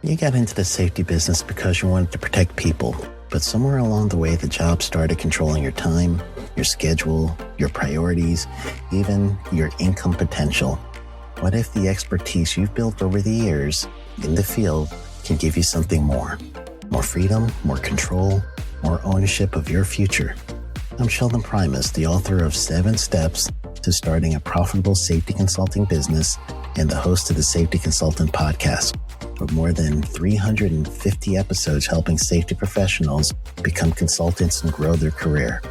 You got into the safety business because you wanted to protect people, but somewhere along the way, the job started controlling your time, your schedule, your priorities, even your income potential. What if the expertise you've built over the years in the field can give you something more? More freedom, more control, more ownership of your future. I'm Sheldon Primus, the author of 7 Steps to Starting a Profitable Safety Consulting Business and the host of the Safety Consultant Podcast, with more than 350 episodes helping safety professionals become consultants and grow their career.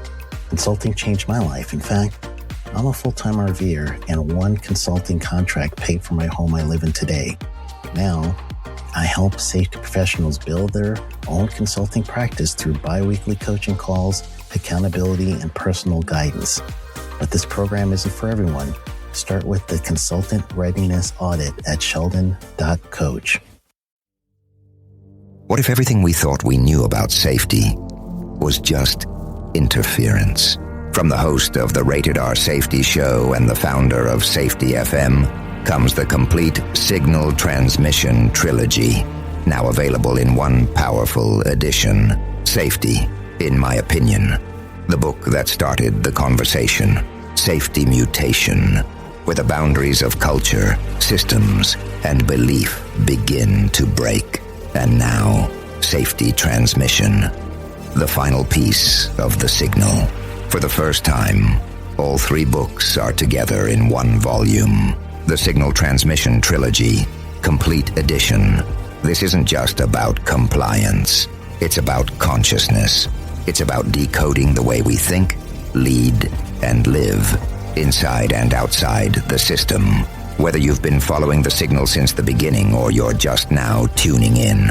Consulting changed my life. In fact, I'm a full-time RVer, and one consulting contract paid for my home I live in today. Now, I help safety professionals build their own consulting practice through bi-weekly coaching calls, accountability, and personal guidance. But this program isn't for everyone. Start with the Consultant Readiness Audit at sheldon.coach. What if everything we thought we knew about safety was just interference? From the host of the Rated R Safety Show and the founder of Safety FM comes the complete Signal Transmission Trilogy, now available in one powerful edition. Safety, in my opinion, the book that started the conversation. Safety Mutation, where the boundaries of culture, systems, and belief begin to break. And now, Safety Transmission, the final piece of the signal. For the first time, all 3 books are together in one volume. The Signal Transmission Trilogy, Complete Edition. This isn't just about compliance. It's about consciousness. It's about decoding the way we think, lead, and live, inside and outside the system. Whether you've been following the signal since the beginning or you're just now tuning in,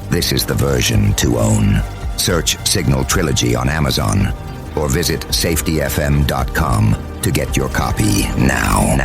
this is the version to own. Search Signal Trilogy on Amazon or visit safetyfm.com to get your copy now.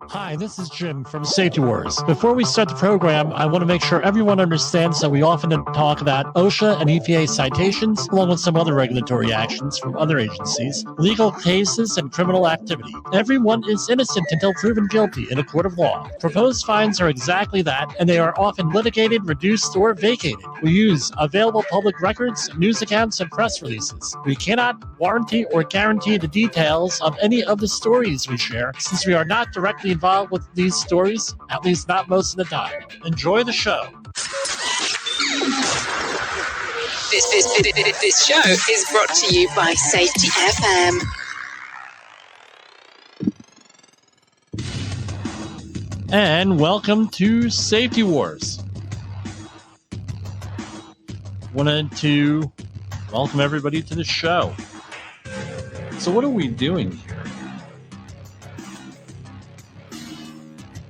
Hi, this is Jim from Safety Wars. Before we start the program, I want to make sure everyone understands that we often talk about OSHA and EPA citations, along with some other regulatory actions from other agencies, legal cases, and criminal activity. Everyone is innocent until proven guilty in a court of law. Proposed fines are exactly that, and they are often litigated, reduced, or vacated. We use available public records, news accounts, and press releases. We cannot warranty or guarantee the details of any of the stories we share, since we are not directly involved with these stories, at least not most of the time. Enjoy the show. This show is brought to you by Safety FM. And welcome to Safety Wars. Wanted to welcome everybody to the show. So what are we doing here?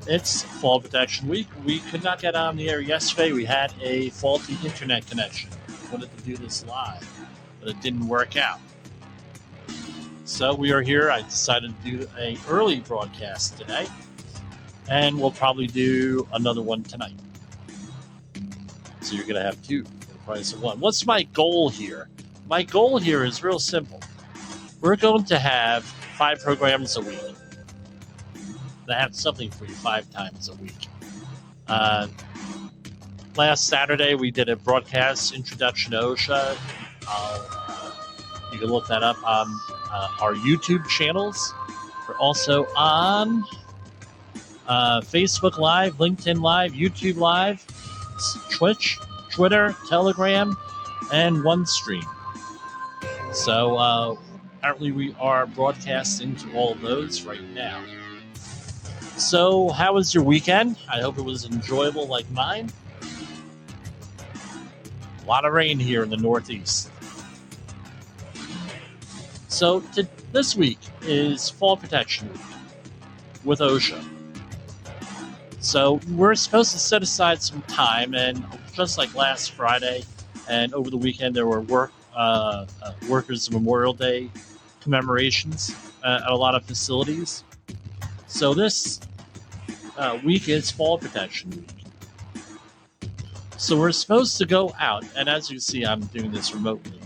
It's Fall Protection Week. We could not get on the air yesterday. We had a faulty internet connection. We wanted to do this live, but it didn't work out. So we are here. I decided to do an early broadcast today, and we'll probably do another one tonight. So you're going to have 2 for the price of 1. What's my goal here? My goal here is real simple. We're going to have 5 programs a week. I have something for you 5 times a week. Last Saturday, we did a broadcast introduction to OSHA. You can look that up on our YouTube channels. We're also on Facebook Live, LinkedIn Live, YouTube Live, Twitch, Twitter, Telegram, and OneStream. So apparently we are broadcasting to all of those right now. So, how was your weekend? I hope it was enjoyable like mine. A lot of rain here in the Northeast. So, this week is Fall Protection Week with OSHA. So, we're supposed to set aside some time, and just like last Friday and over the weekend, there were Workers' Memorial Day commemorations at a lot of facilities. So this week is fall protection week. So we're supposed to go out, and as you can see, I'm doing this remotely.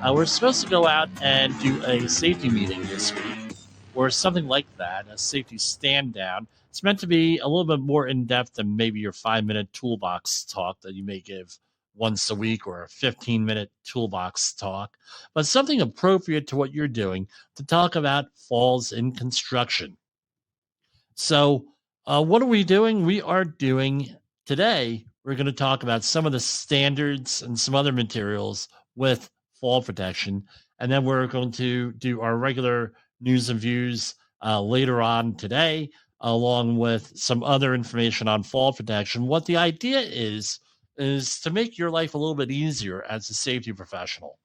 We're supposed to go out and do a safety meeting this week, or something like that, a safety stand down. It's meant to be a little bit more in depth than maybe your 5-minute toolbox talk that you may give once a week, or a 15-minute toolbox talk, but something appropriate to what you're doing to talk about falls in construction. So, what are we doing? We are doing today, we're going to talk about some of the standards and some other materials with fall protection. And then we're going to do our regular news and views later on today, along with some other information on fall protection. What the idea is to make your life a little bit easier as a safety professional,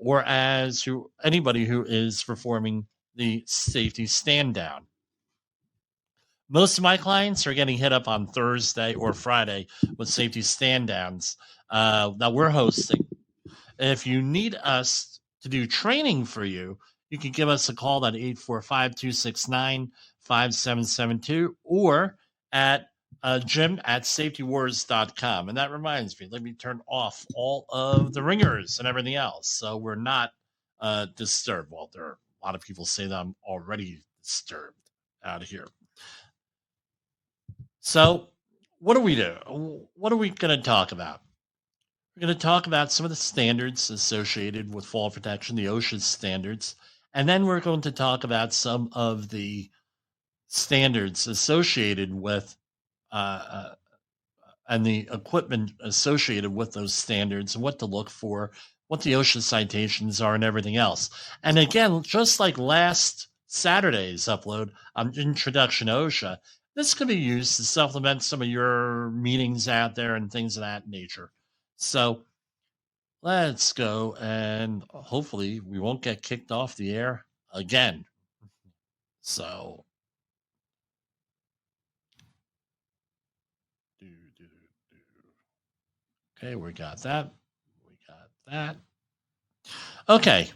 or as anybody who is performing the safety stand down. Most of my clients are getting hit up on Thursday or Friday with safety stand downs that we're hosting. If you need us to do training for you, you can give us a call at 845-269-5772 or at jim@safetywars.com. And that reminds me, let me turn off all of the ringers and everything else so we're not disturbed. Well, there are a lot of people say that I'm already disturbed out of here. So what do we do? What are we going to talk about? We're going to talk about some of the standards associated with fall protection, the OSHA standards, and then we're going to talk about some of the standards associated with and the equipment associated with those standards and what to look for, what the OSHA citations are, and everything else. And again, just like last Saturday's upload on Introduction to OSHA, this could be used to supplement some of your meetings out there and things of that nature. So let's go, and hopefully we won't get kicked off the air again. So okay, we got that. Okay,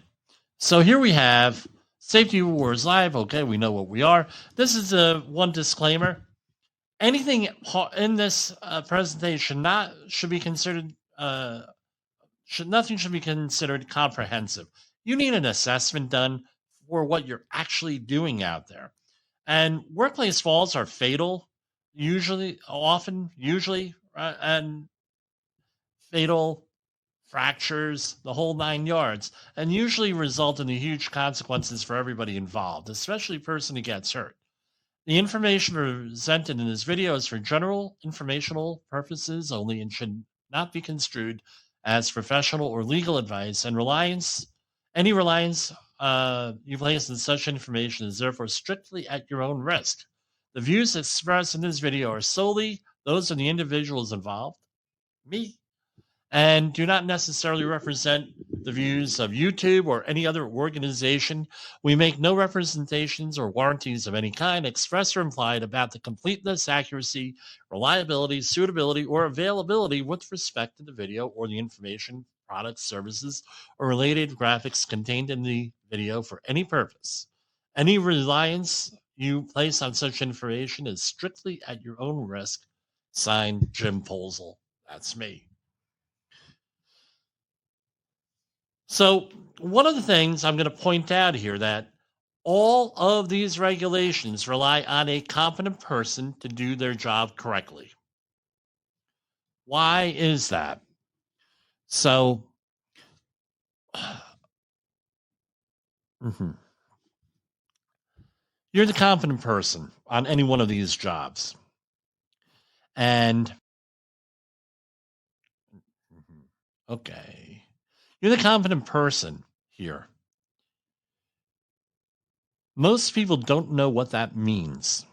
so here we have Safety Wars Live. Okay, we know what we are. This is one disclaimer. Anything in this presentation nothing should be considered comprehensive. You need an assessment done for what you're actually doing out there. And workplace falls are fatal, usually, and fatal, fractures, the whole 9 yards, and usually result in the huge consequences for everybody involved, especially the person who gets hurt. The information presented in this video is for general informational purposes only and should not be construed as professional or legal advice, and any reliance you place in such information is therefore strictly at your own risk. The views expressed in this video are solely those of the individuals involved, me, and do not necessarily represent the views of YouTube or any other organization. We make no representations or warranties of any kind, express or implied, about the completeness, accuracy, reliability, suitability, or availability with respect to the video or the information, products, services, or related graphics contained in the video for any purpose. Any reliance you place on such information is strictly at your own risk. Signed, Jim Polzel. That's me. So one of the things I'm going to point out here, that all of these regulations rely on a competent person to do their job correctly. Why is that? So you're the competent person on any one of these jobs. And okay, you're the competent person here. Most people don't know what that means.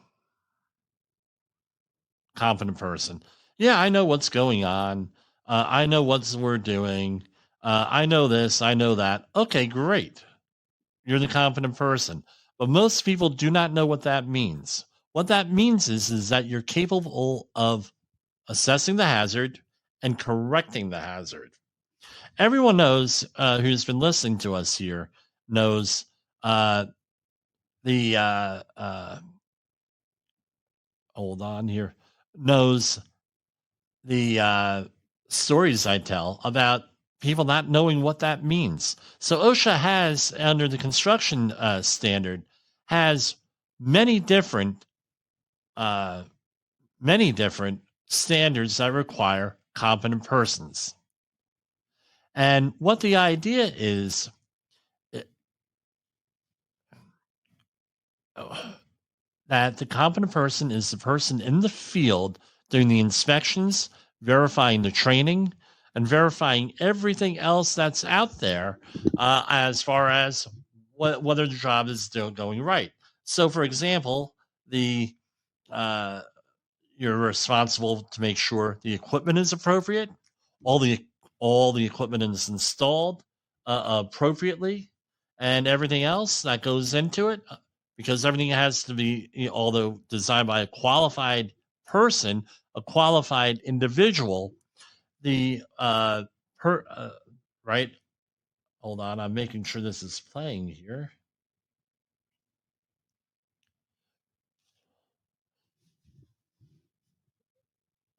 Competent person. Yeah, I know what's going on. I know what we're doing. I know this. I know that. Okay, great. You're the competent person. But most people do not know what that means. What that means is that you're capable of assessing the hazard and correcting the hazard. Everyone knows, who's been listening to us here, knows the hold on here, knows the stories I tell about people not knowing what that means. So OSHA has, under the construction standard, has many different uh, many different standards that require competent persons. And what the idea is, that the competent person is the person in the field doing the inspections, verifying the training, and verifying everything else that's out there as far as whether the job is still going right. So, for example, the you're responsible to make sure the equipment is appropriate, all the equipment is installed appropriately, and everything else that goes into it, because everything has to be, although designed by a qualified person, a qualified individual. The right. Hold on, I'm making sure this is playing here.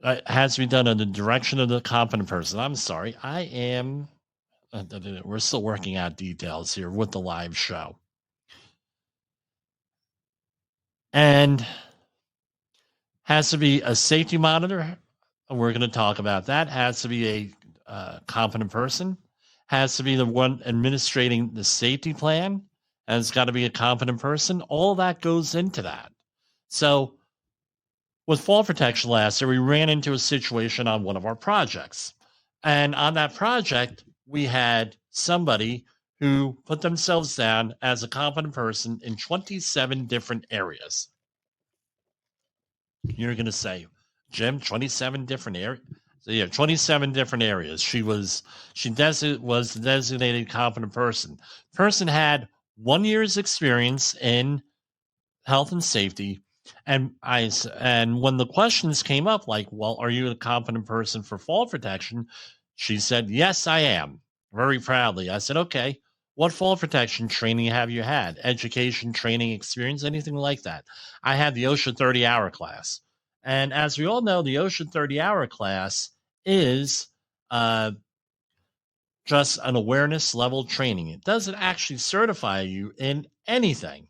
It has to be done under the direction of the competent person. I'm sorry. I am. We're still working out details here with the live show. And has to be a safety monitor. We're going to talk about that. Has to be a competent person. Has to be the one administrating the safety plan. And it's got to be a competent person. All that goes into that. So with fall protection last year, we ran into a situation on one of our projects. And on that project, we had somebody who put themselves down as a competent person in 27 different areas. You're going to say, Jim, 27 different areas? So yeah, 27 different areas. She was the designated competent person. Person had 1 year's experience in health and safety. And when the questions came up, like, well, are you a competent person for fall protection? She said, yes, I am. Very proudly. I said, okay, what fall protection training have you had? Education, training, experience, anything like that? I had the OSHA 30-hour class. And as we all know, the OSHA 30-hour class is just an awareness level training. It doesn't actually certify you in anything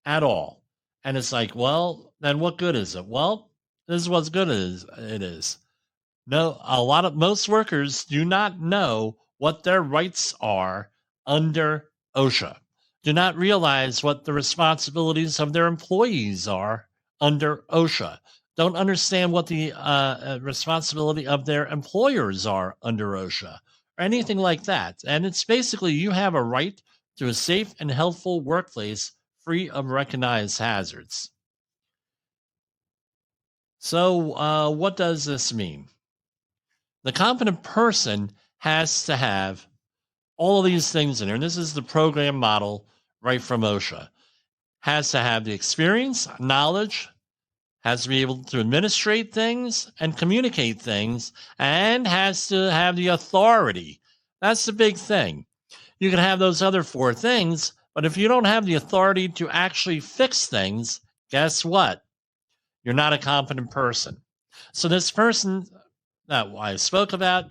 at all. And it's like, well, then what good is it? Well, this is what's good it is. No, most workers do not know what their rights are under OSHA, do not realize what the responsibilities of their employees are under OSHA, don't understand what the responsibility of their employers are under OSHA, or anything like that. And it's basically, you have a right to a safe and healthful workplace free of recognized hazards. So what does this mean? The competent person has to have all of these things in there. And this is the program model right from OSHA. Has to have the experience, knowledge, has to be able to administrate things and communicate things, and has to have the authority. That's the big thing. You can have those other four things, but if you don't have the authority to actually fix things, guess what? You're not a competent person. So this person that I spoke about,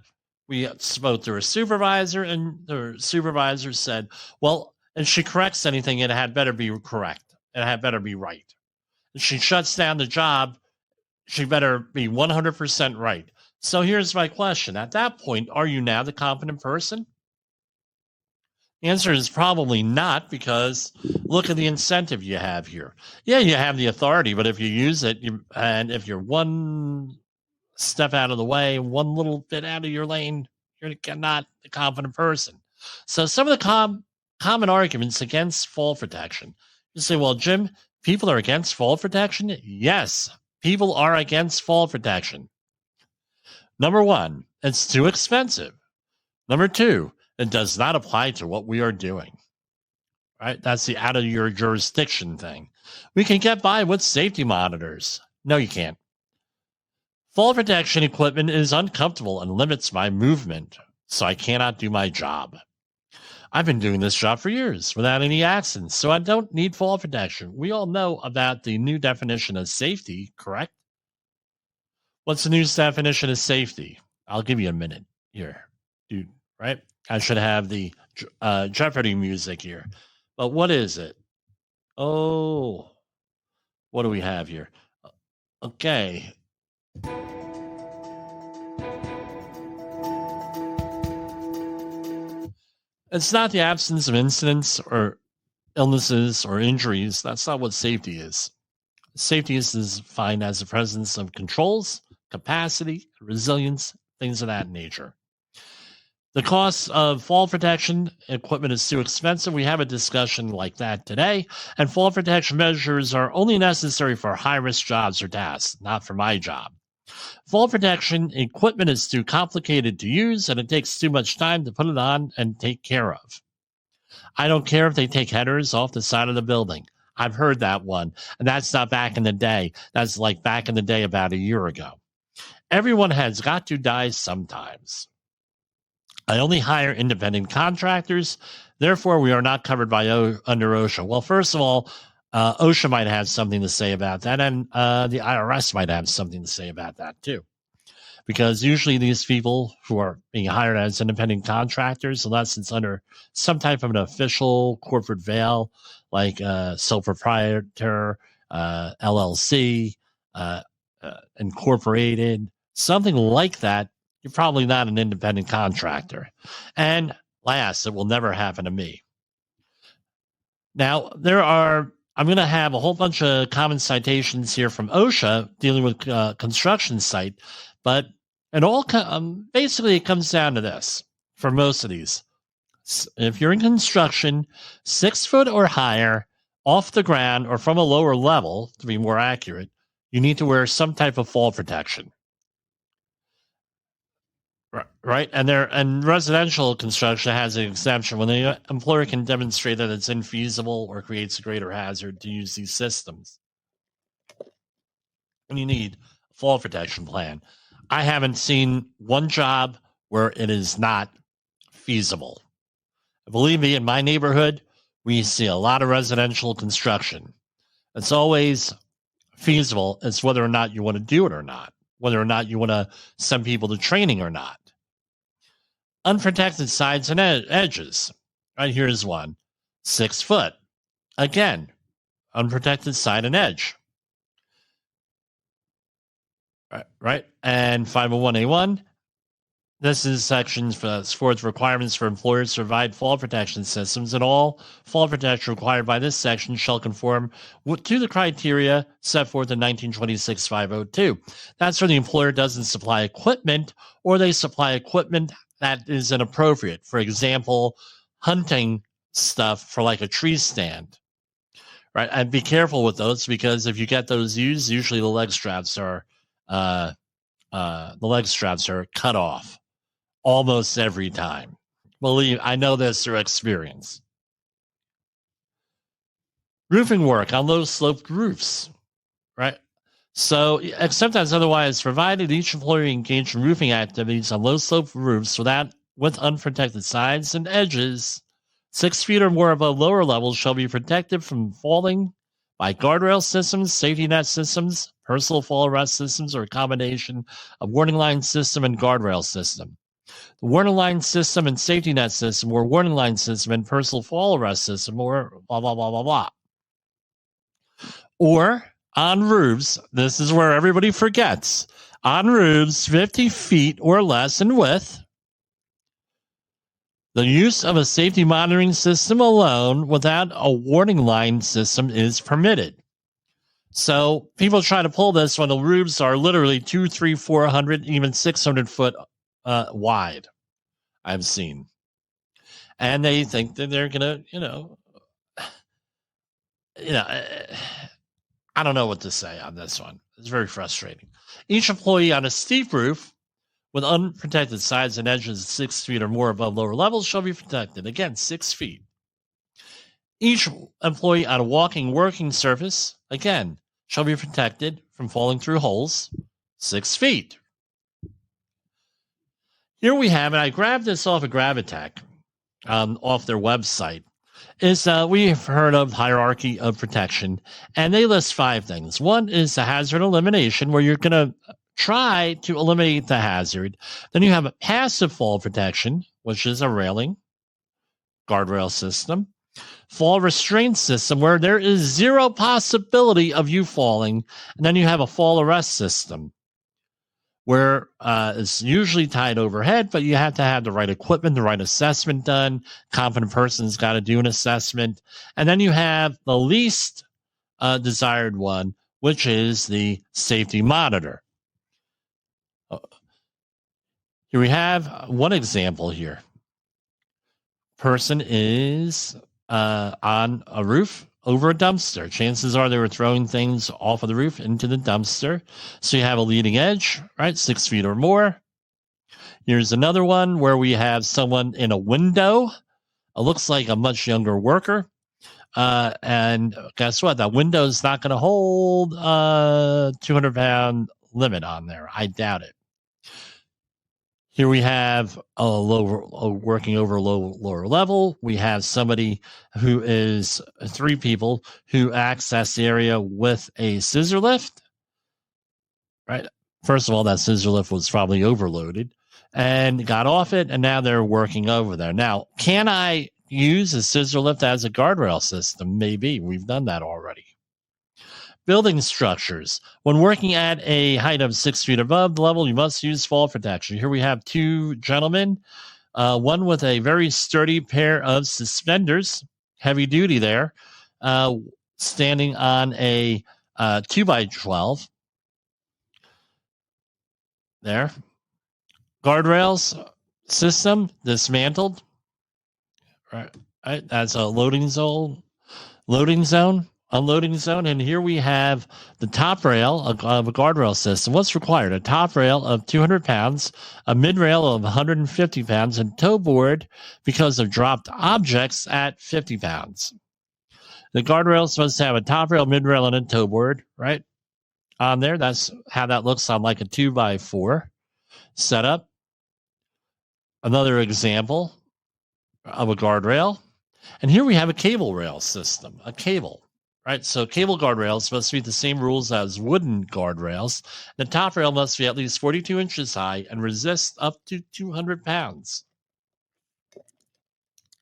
we spoke to her supervisor, and the supervisor said, well, if she corrects anything, it had better be correct. It had better be right. If she shuts down the job, she better be 100% right. So here's my question. At that point, are you now the competent person? The answer is probably not, because look at the incentive you have here. Yeah, you have the authority, but if you use it, and if you're one step out of the way, one little bit out of your lane, you're not the competent person. So some of the common arguments against fall protection. You say, well, Jim, people are against fall protection? Yes, people are against fall protection. Number one, it's too expensive. Number two, it does not apply to what we are doing. Right? That's the out of your jurisdiction thing. We can get by with safety monitors. No, you can't. Fall protection equipment is uncomfortable and limits my movement, so I cannot do my job. I've been doing this job for years without any accidents, so I don't need fall protection. We all know about the new definition of safety, correct? What's the new definition of safety? I'll give you a minute here, dude, right? I should have the Jeopardy music here. But what is it? Oh, what do we have here? Okay. It's not the absence of incidents or illnesses or injuries. That's not what safety is. Safety is defined as the presence of controls, capacity, resilience, things of that nature. The cost of fall protection equipment is too expensive. We have a discussion like that today. And fall protection measures are only necessary for high-risk jobs or tasks, not for my job. Fall protection equipment is too complicated to use, and it takes too much time to put it on and take care of. I don't care if they take headers off the side of the building. I've heard that one, and that's not back in the day. That's like back in the day about a year ago. Everyone has got to die sometimes. I only hire independent contractors. Therefore, we are not covered by under OSHA. Well, first of all, OSHA might have something to say about that, and the IRS might have something to say about that too. Because usually these people who are being hired as independent contractors, unless it's under some type of an official corporate veil, like sole proprietor, LLC, incorporated, something like that, you're probably not an independent contractor. And last, it will never happen to me. Now, I'm going to have a whole bunch of common citations here from OSHA dealing with construction site, but it all basically it comes down to this for most of these. If you're in construction, 6 foot or higher, off the ground or from a lower level, to be more accurate, you need to wear some type of fall protection. Right, and residential construction has an exemption when the employer can demonstrate that it's infeasible or creates a greater hazard to use these systems. And you need a fall protection plan. I haven't seen one job where it is not feasible. Believe me, in my neighborhood, we see a lot of residential construction. It's always feasible. It's whether or not you want to do it or not, whether or not you want to send people to training or not. Unprotected sides and edges. Right, here's one. 6 foot. Again, unprotected side and edge. Right, and 501A1. This is sections for its requirements for employers to provide fall protection systems, and all fall protection required by this section shall conform to the criteria set forth in 1926-502. That's where the employer doesn't supply equipment, or they supply equipment that is inappropriate. For example, hunting stuff for like a tree stand. Right, and be careful with those, because if you get those used, usually the leg straps are cut off. Almost every time. Believe, I know this through experience. Roofing work on low-sloped roofs, right? So, except as otherwise provided, each employee engaged in roofing activities on low-sloped roofs with unprotected sides and edges, 6 feet or more above lower levels, shall be protected from falling by guardrail systems, safety net systems, personal fall arrest systems, or a combination of warning line system and guardrail system. The warning line system and safety net system, or warning line system and personal fall arrest system, or blah, blah, blah, blah, blah. Or on roofs, this is where everybody forgets, on roofs 50 feet or less in width, the use of a safety monitoring system alone without a warning line system is permitted. So people try to pull this when the roofs are literally 200, 300, 400, even 600 foot wide. I've seen, and they think that they're gonna, I don't know what to say on this one. It's very frustrating. Each employee on a steep roof with unprotected sides and edges 6 feet or more above lower levels shall be protected. Again, 6 feet. Each employee on a working surface, again, shall be protected from falling through holes, 6 feet. Here we have it. I grabbed this off of Gravitech, off their website is we've heard of hierarchy of protection, and they list 5 things. One is the hazard elimination, where you're going to try to eliminate the hazard. Then you have a passive fall protection, which is a railing, guardrail system. Fall restraint system, where there is zero possibility of you falling. And then you have a fall arrest system, where it's usually tied overhead, but you have to have the right equipment, the right assessment done. Competent person's got to do an assessment. And then you have the least desired one, which is the safety monitor. Here we have one example here. Person is on a roof over a dumpster. Chances are they were throwing things off of the roof into the dumpster. So you have a leading edge, right? 6 feet or more. Here's another one where we have someone in a window. It looks like a much younger worker. And guess what? That window is not going to hold a 200-pound limit on there. I doubt it. Here we have a working over a lower level. We have somebody who is 3 people who access the area with a scissor lift. Right. First of all, that scissor lift was probably overloaded and got off it, and now they're working over there. Now, can I use a scissor lift as a guardrail system? Maybe. We've done that already. Building structures. When working at a height of 6 feet above the level, you must use fall protection. Here we have 2 gentlemen, one with a very sturdy pair of suspenders, heavy duty there, standing on a 2x12. There. Guardrails system dismantled. Right. That's a loading zone. Unloading zone, and here we have the top rail of a guardrail system. What's required? A top rail of 200 pounds, a mid rail of 150 pounds, and tow board because of dropped objects at 50 pounds. The guardrail is supposed to have a top rail, mid rail, and a tow board, right? On there, that's how that looks on like a 2x4 setup. Another example of a guardrail. And here we have a cable rail system, a cable. Right, so cable guardrails must meet the same rules as wooden guardrails. The top rail must be at least 42 inches high and resist up to 200 pounds.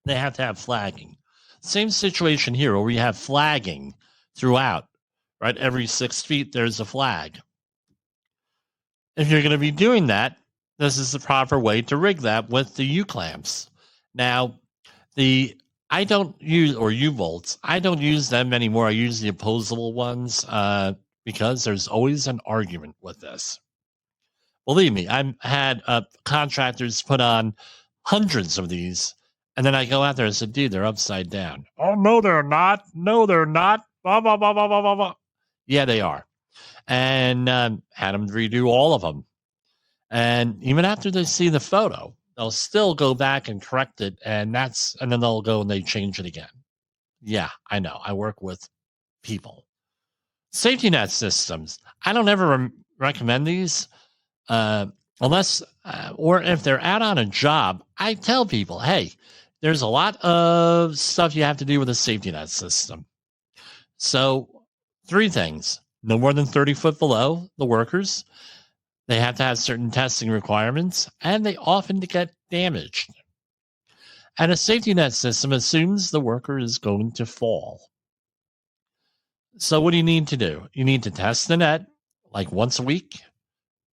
They have to have flagging. Same situation here where we have flagging throughout. Right, every 6 feet there's a flag. If you're going to be doing that, this is the proper way to rig that with the U-clamps. Now, I don't use, or U-bolts, I don't use them anymore. I use the opposable ones because there's always an argument with this. Believe me, I've had contractors put on hundreds of these, and then I go out there and say, dude, they're upside down. Oh, no, they're not. No, they're not. Blah, blah, blah, blah, blah, blah, blah. Yeah, they are. And had them redo all of them. And even after they see the photo, they'll still go back and correct it, and then they'll go and they change it again. Yeah, I know. I work with people. Safety net systems. I don't ever recommend these unless, or if they're out on a job, I tell people, hey, there's a lot of stuff you have to do with a safety net system. So 3 things. No more than 30 foot below the workers. They have to have certain testing requirements, and they often get damaged. And a safety net system assumes the worker is going to fall. So what do you need to do? You need to test the net like once a week,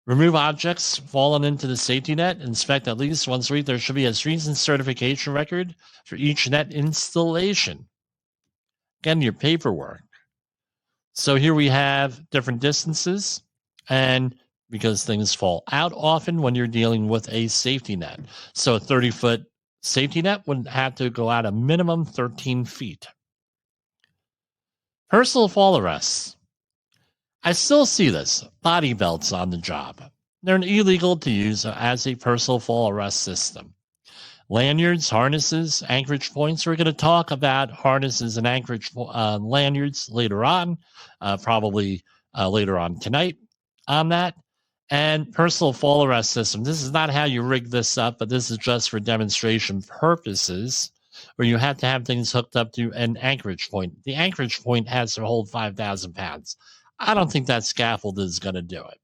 remove objects fallen into the safety net, inspect at least once a week. There should be a streams and certification record for each net installation. Again, your paperwork. So here we have different distances, and because things fall out often when you're dealing with a safety net. So a 30-foot safety net would have to go out a minimum 13 feet. Personal fall arrests. I still see this. Body belts on the job. They're illegal to use as a personal fall arrest system. Lanyards, harnesses, anchorage points. We're going to talk about harnesses and anchorage lanyards later on, probably later on tonight on that. And personal fall arrest system. This is not how you rig this up, but this is just for demonstration purposes, where you have to have things hooked up to an anchorage point. The anchorage point has to hold 5,000 pounds. I don't think that scaffold is going to do it.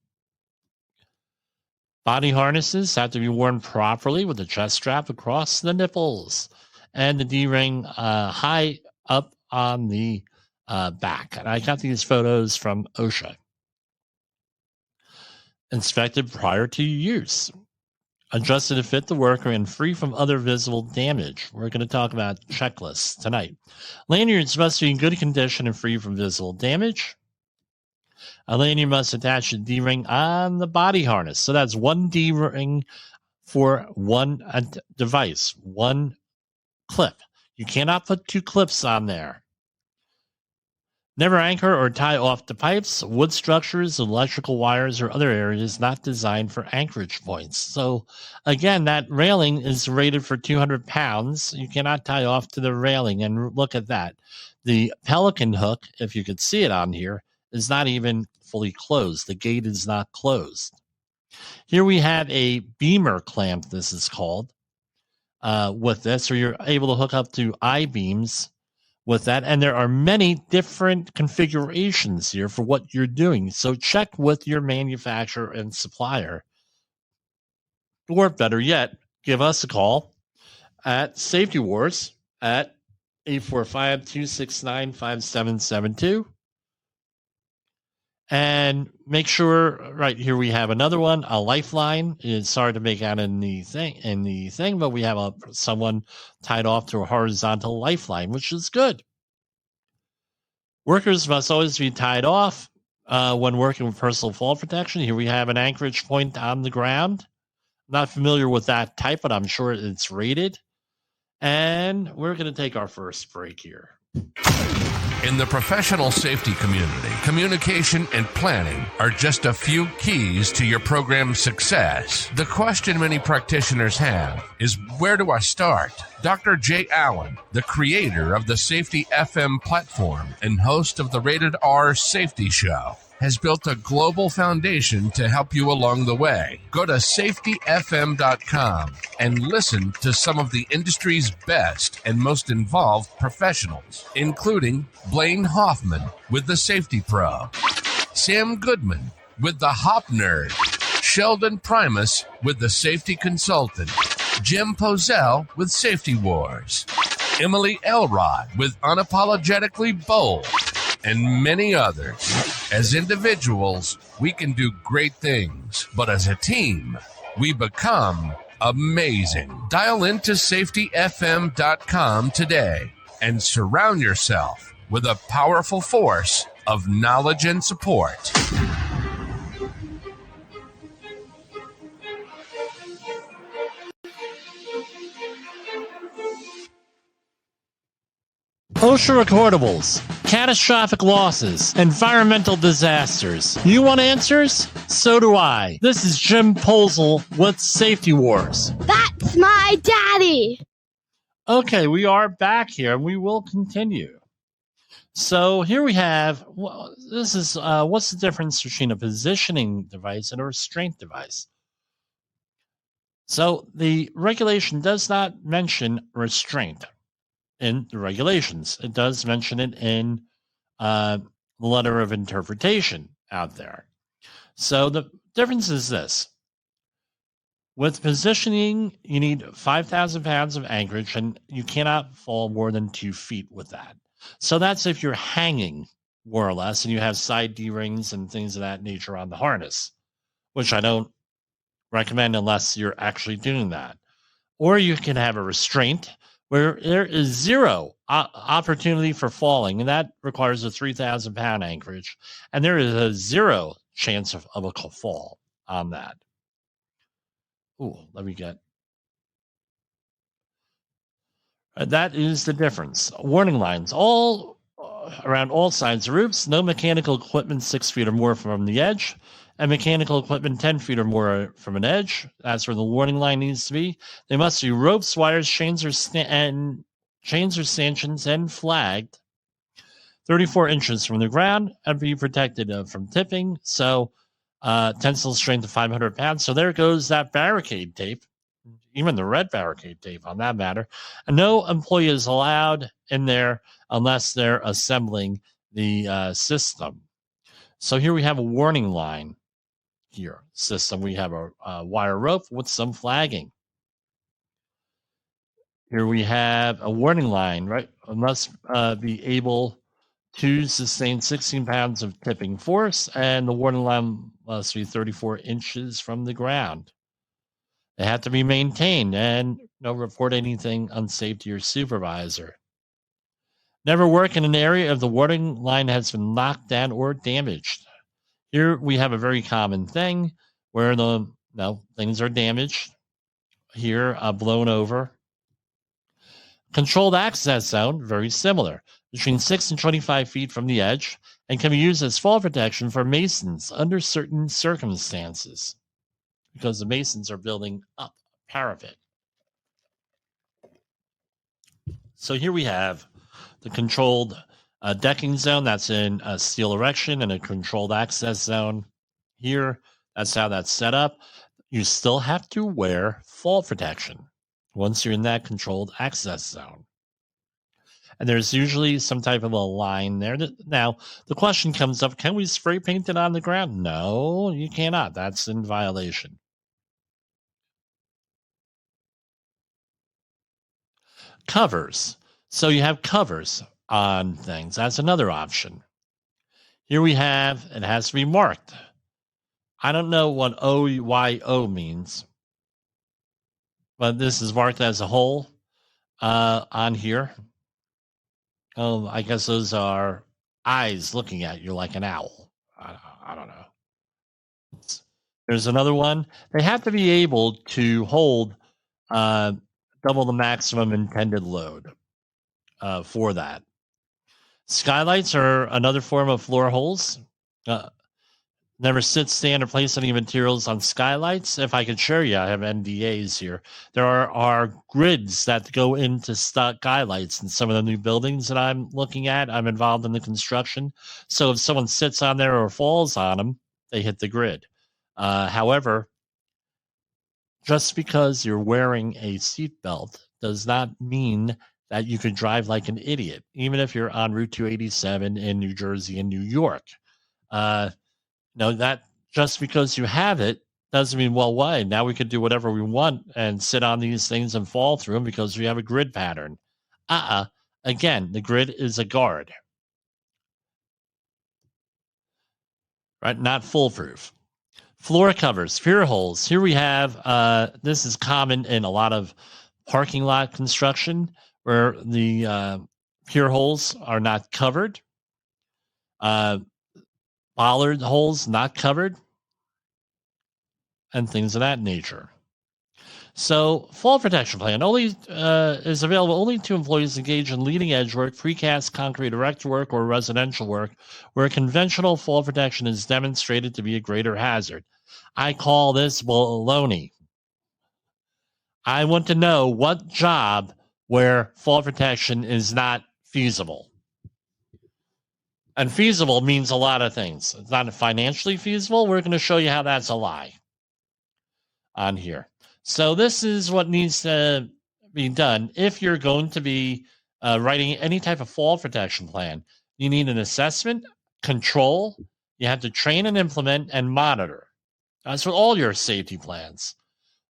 Body harnesses have to be worn properly with the chest strap across the nipples and the D-ring high up on the back. And I got these photos from OSHA. Inspected prior to use. Adjusted to fit the worker and free from other visible damage. We're going to talk about checklists tonight. Lanyards must be in good condition and free from visible damage. A lanyard must attach a D-ring on the body harness. So that's one D-ring for one device, one clip. You cannot put two clips on there. Never anchor or tie off the pipes, wood structures, electrical wires, or other areas not designed for anchorage points. So, again, that railing is rated for 200 pounds. You cannot tie off to the railing. And look at that. The Pelican hook, if you could see it on here, is not even fully closed. The gate is not closed. Here we have a beamer clamp, this is called, with this, or you're able to hook up to I-beams with that. And there are many different configurations here for what you're doing. So check with your manufacturer and supplier. Or better yet, give us a call at Safety Wars at 845-269-5772. And make sure, right here we have another one, a lifeline. It's hard to make out in the thing, but we have someone tied off to a horizontal lifeline, which is good. Workers must always be tied off when working with personal fall protection. Here we have an anchorage point on the ground. Not familiar with that type, but I'm sure it's rated. And we're going to take our first break here. In the professional safety community, communication and planning are just a few keys to your program's success. The question many practitioners have is, where do I start? Dr. Jay Allen, the creator of the Safety FM platform and host of the Rated R Safety Show, has built a global foundation to help you along the way. Go to safetyfm.com and listen to some of the industry's best and most involved professionals, including Blaine Hoffman with the Safety Pro, Sam Goodman with the Hop Nerd, Sheldon Primus with the Safety Consultant, Jim Pozell with Safety Wars, Emily Elrod with Unapologetically Bold, and many others. As individuals, we can do great things, but as a team, we become amazing. Dial into safetyfm.com today and surround yourself with a powerful force of knowledge and support. OSHA recordables, catastrophic losses, environmental disasters. You want answers? So do I. This is Jim Posel with Safety Wars. That's my daddy. Okay, we are back here, and we will continue. So here we have, this is, what's the difference between a positioning device and a restraint device? So the regulation does not mention restraint in the regulations. It does mention it in the letter of interpretation out there. So the difference is this. With positioning, you need 5,000 pounds of anchorage, and you cannot fall more than 2 feet with that. So that's if you're hanging, more or less, and you have side D-rings and things of that nature on the harness, which I don't recommend unless you're actually doing that. Or you can have a restraint where there is zero opportunity for falling, and that requires a 3,000 pound anchorage, and there is a zero chance of a fall on that. Ooh, let me get. That is the difference. Warning lines all around all sides of roofs. No mechanical equipment 6 feet or more from the edge, and mechanical equipment 10 feet or more from an edge. That's where the warning line needs to be. They must be ropes, wires, chains or stanchions and flagged 34 inches from the ground and be protected from tipping. So tensile strength of 500 pounds. So there goes that barricade tape, even the red barricade tape on that matter. And no employee is allowed in there unless they're assembling the system. So here we have a warning line here system. We have a wire rope with some flagging. Here we have a warning line, right? Must be able to sustain 16 pounds of tipping force, and the warning line must be 34 inches from the ground. They have to be maintained and report anything unsafe to your supervisor. Never work in an area if the warning line has been knocked down or damaged. Here we have a very common thing where things are damaged. Here, blown over. Controlled access zone, very similar, between 6 and 25 feet from the edge, and can be used as fall protection for masons under certain circumstances, because the masons are building up a parapet. So here we have the controlled decking zone. That's in a steel erection, and a controlled access zone here. That's how that's set up. You still have to wear fall protection once you're in that controlled access zone. And there's usually some type of a line there. Now, the question comes up, can we spray paint it on the ground? No, you cannot. That's in violation. Covers. So you have covers on things. That's another option. Here we have, it has to be marked. I don't know what OYO means, but this is marked as a hole on here. I guess those are eyes looking at you like an owl. I don't know. There's another one. They have to be able to hold double the maximum intended load for that. Skylights are another form of floor holes. Never sit, stand, or place any materials on skylights. If I could show you, I have NDAs here. There are grids that go into skylights in some of the new buildings that I'm looking at. I'm involved in the construction. So if someone sits on there or falls on them, they hit the grid. However, just because you're wearing a seatbelt does not mean that you could drive like an idiot, even if you're on Route 287 in New Jersey and New York. That just because you have it doesn't mean, well, why? Now we could do whatever we want and sit on these things and fall through them because we have a grid pattern. Again, the grid is a guard, right? Not foolproof. Floor covers, pier holes. Here we have, this is common in a lot of parking lot construction where the pier holes are not covered. Bollard holes not covered, and things of that nature. So, fall protection plan only is available only to employees engaged in leading edge work, precast concrete erect work, or residential work, where conventional fall protection is demonstrated to be a greater hazard. I call this baloney. I want to know what job where fall protection is not feasible. And feasible means a lot of things. It's not financially feasible. We're going to show you how that's a lie on here. So this is what needs to be done. If you're going to be writing any type of fall protection plan, you need an assessment, control. You have to train and implement and monitor. That's with all your safety plans.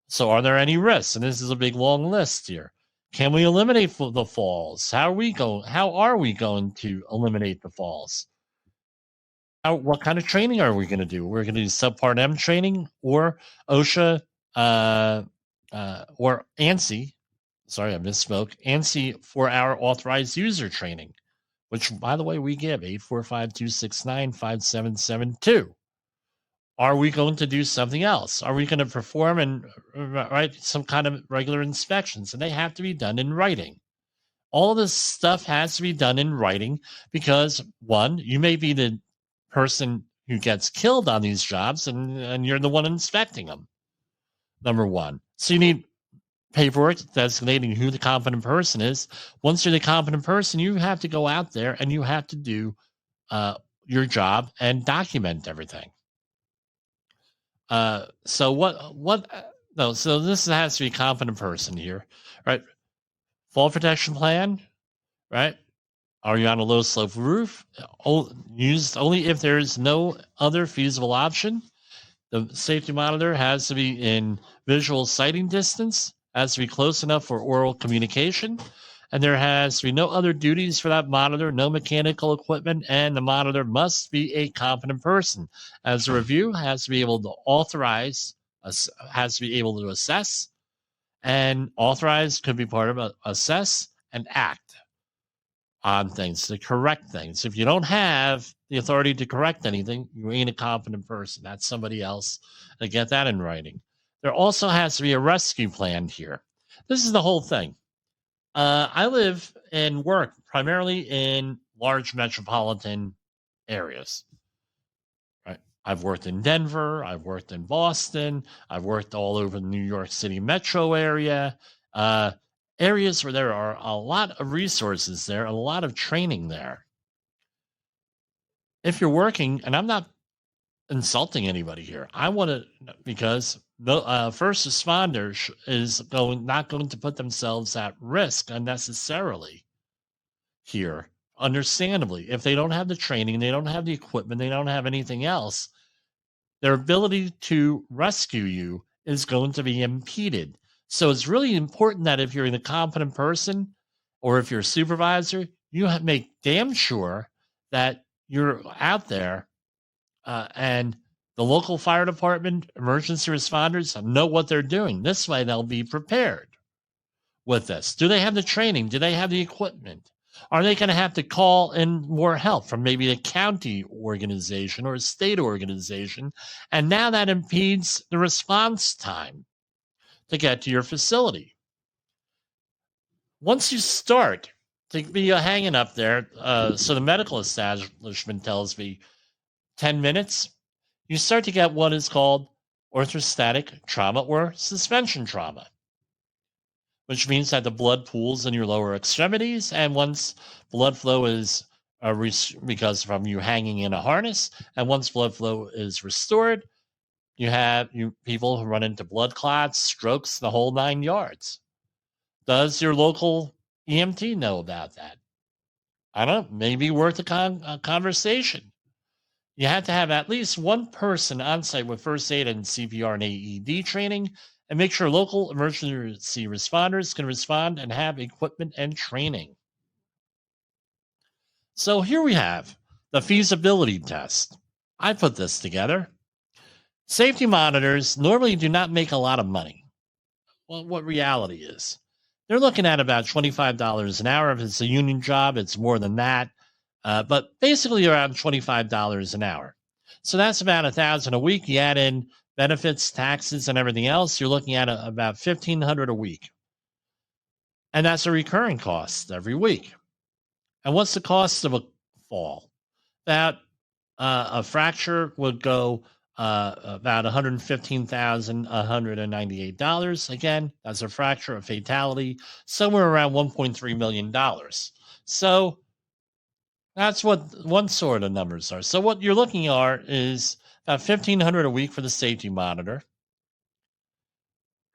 So are there any risks? And this is a big, long list here. Can we eliminate the falls? How are we going to eliminate the falls? What kind of training are we going to do? We're going to do Subpart M training or OSHA or ANSI. Sorry, I misspoke. ANSI 4-hour authorized user training, which, by the way, we give 845-269-5772. Are we going to do something else? Are we going to perform and write some kind of regular inspections? And they have to be done in writing. All this stuff has to be done in writing because, one, you may be the person who gets killed on these jobs and you're the one inspecting them, number one. So you need paperwork designating who the competent person is. Once you're the competent person, you have to go out there and you have to do your job and document everything. So this has to be a competent person here, right? Fall protection plan, right? Are you on a low slope roof? Used only if there's no other feasible option. The safety monitor has to be in visual sighting distance, has to be close enough for oral communication, and there has to be no other duties for that monitor, no mechanical equipment, and the monitor must be a competent person. As a review, has to be able to authorize, has to be able to assess, and authorize could be part of assess and act on things, to correct things. If you don't have the authority to correct anything, you ain't a competent person. That's somebody else. To get that in writing. There also has to be a rescue plan here. This is the whole thing. I live and work primarily in large metropolitan areas. Right? I've worked in Denver. I've worked in Boston. I've worked all over the New York City metro area. Areas where there are a lot of resources there, a lot of training there. If you're working, and I'm not insulting anybody here, I want to, because the first responder is not going to put themselves at risk unnecessarily here, understandably. If they don't have the training, they don't have the equipment, they don't have anything else, their ability to rescue you is going to be impeded. So it's really important that if you're a competent person or if you're a supervisor, you make damn sure that you're out there and the local fire department, emergency responders know what they're doing. This way they'll be prepared with this. Do they have the training? Do they have the equipment? Are they going to have to call in more help from maybe a county organization or a state organization? And now that impedes the response time to get to your facility. Once you start to be hanging up there, so the medical establishment tells me 10 minutes, you start to get what is called orthostatic trauma or suspension trauma, which means that the blood pools in your lower extremities, and once blood flow is because from you hanging in a harness, and once blood flow is restored, you have people who run into blood clots, strokes, the whole 9 yards. Does your local EMT know about that? I don't know, maybe worth a conversation. You have to have at least one person on site with first aid and CPR and AED training, and make sure local emergency responders can respond and have equipment and training. So here we have the feasibility test. I put this together. Safety monitors normally do not make a lot of money. Well, what reality is, they're looking at about $25 an hour. If it's a union job, it's more than that. But basically around $25 an hour. So that's about $1,000 a week. You add in benefits, taxes, and everything else, you're looking at about $1,500 a week. And that's a recurring cost every week. And what's the cost of a fall? About a fracture would go about $115,198. Again, that's a fracture, a fatality, somewhere around $1.3 million. So that's what one sort of numbers are. So what you're looking at is about $1,500 a week for the safety monitor,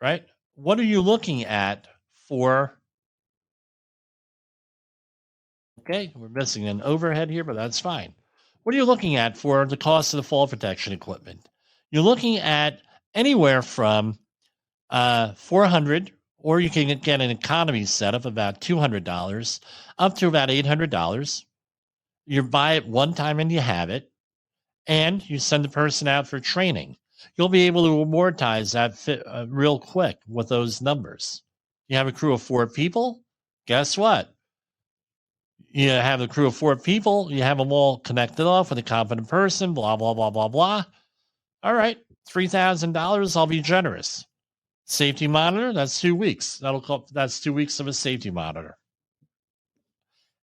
right? What are you looking at for? Okay, we're missing an overhead here, but that's fine. What are you looking at for the cost of the fall protection equipment? You're looking at anywhere from $400, or you can get an economy setup about $200, up to about $800. You buy it one time and you have it, and you send the person out for training. You'll be able to amortize that real quick with those numbers. You have a crew of 4 people. Guess what? You have a crew of 4 people. You have them all connected off with a competent person, blah, blah, blah, blah, blah. All right, $3,000. I'll be generous. Safety monitor, that's 2 weeks. That's 2 weeks of a safety monitor.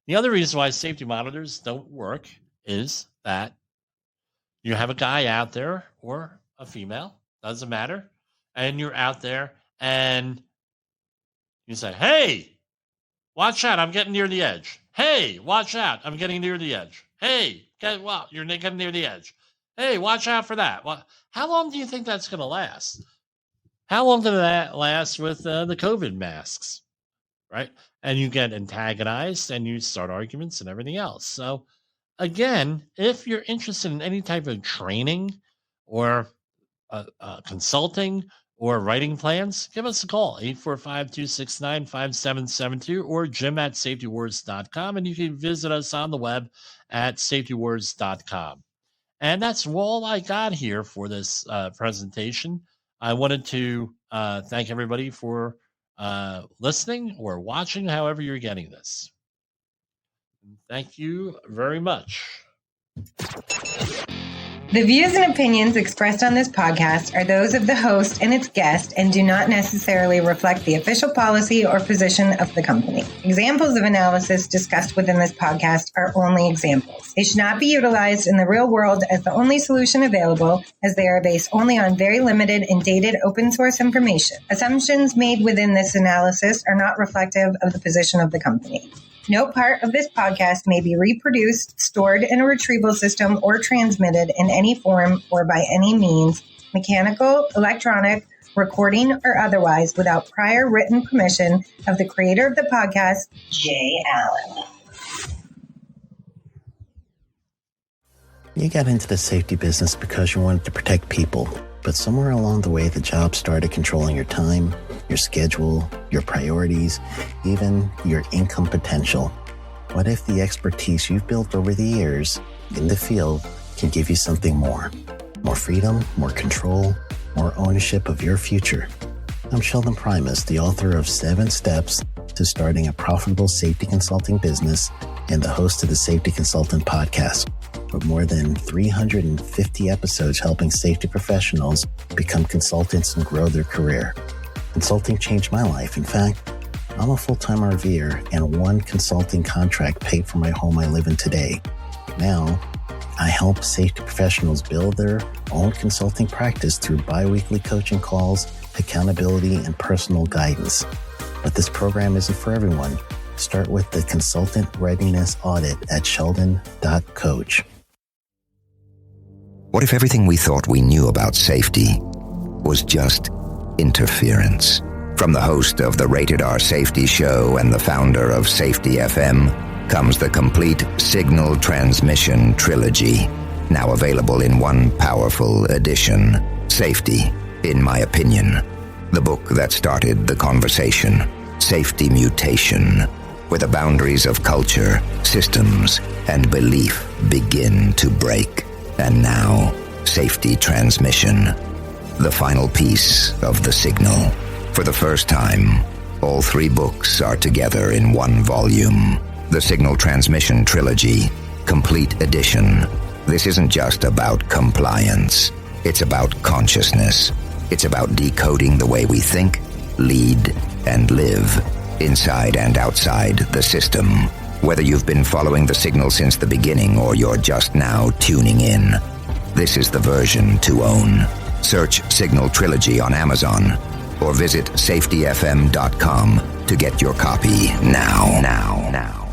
The other reason why safety monitors don't work is that you have a guy out there, or a female, doesn't matter, and you're out there and you say, hey, watch out, I'm getting near the edge. Hey, watch out, I'm getting near the edge. Hey, you're getting near the edge. Hey, watch out for that. Well, how long do you think that's going to last? How long did that last with the COVID masks, right? And you get antagonized and you start arguments and everything else. So, again, if you're interested in any type of training or consulting or writing plans, give us a call, 845-269-5772 or jim@safetywars.com. And you can visit us on the web at safetywars.com. And that's all I got here for this presentation. I wanted to thank everybody for listening or watching, however you're getting this. Thank you very much. The views and opinions expressed on this podcast are those of the host and its guest and do not necessarily reflect the official policy or position of the company. Examples of analysis discussed within this podcast are only examples. They should not be utilized in the real world as the only solution available, as they are based only on very limited and dated open source information. Assumptions made within this analysis are not reflective of the position of the company. No part of this podcast may be reproduced, stored in a retrieval system, or transmitted in any form or by any means, mechanical, electronic, recording, or otherwise, without prior written permission of the creator of the podcast, Jay Allen. You got into the safety business because you wanted to protect people, but somewhere along the way, the job started controlling your time, your schedule, your priorities, even your income potential. What if the expertise you've built over the years in the field can give you something more? More freedom, more control, more ownership of your future. I'm Sheldon Primus, the author of 7 Steps to Starting a Profitable Safety Consulting Business and the host of the Safety Consultant Podcast, with more than 350 episodes helping safety professionals become consultants and grow their career. Consulting changed my life. In fact, I'm a full-time RVer, and one consulting contract paid for my home I live in today. Now, I help safety professionals build their own consulting practice through bi-weekly coaching calls, accountability, and personal guidance. But this program isn't for everyone. Start with the Consultant Readiness Audit at sheldon.coach. What if everything we thought we knew about safety was just interference? From the host of the Rated R Safety Show and the founder of Safety FM comes the complete Signal Transmission Trilogy, now available in one powerful edition. Safety, in my opinion, the book that started the conversation. Safety Mutation, where the boundaries of culture, systems, and belief begin to break. And now, Safety Transmission, the final piece of the signal. For the first time, all 3 books are together in one volume. The Signal Transmission Trilogy, Complete Edition. This isn't just about compliance. It's about consciousness. It's about decoding the way we think, lead, and live, inside and outside the system. Whether you've been following the signal since the beginning or you're just now tuning in, this is the version to own. Search Signal Trilogy on Amazon or visit safetyfm.com to get your copy now.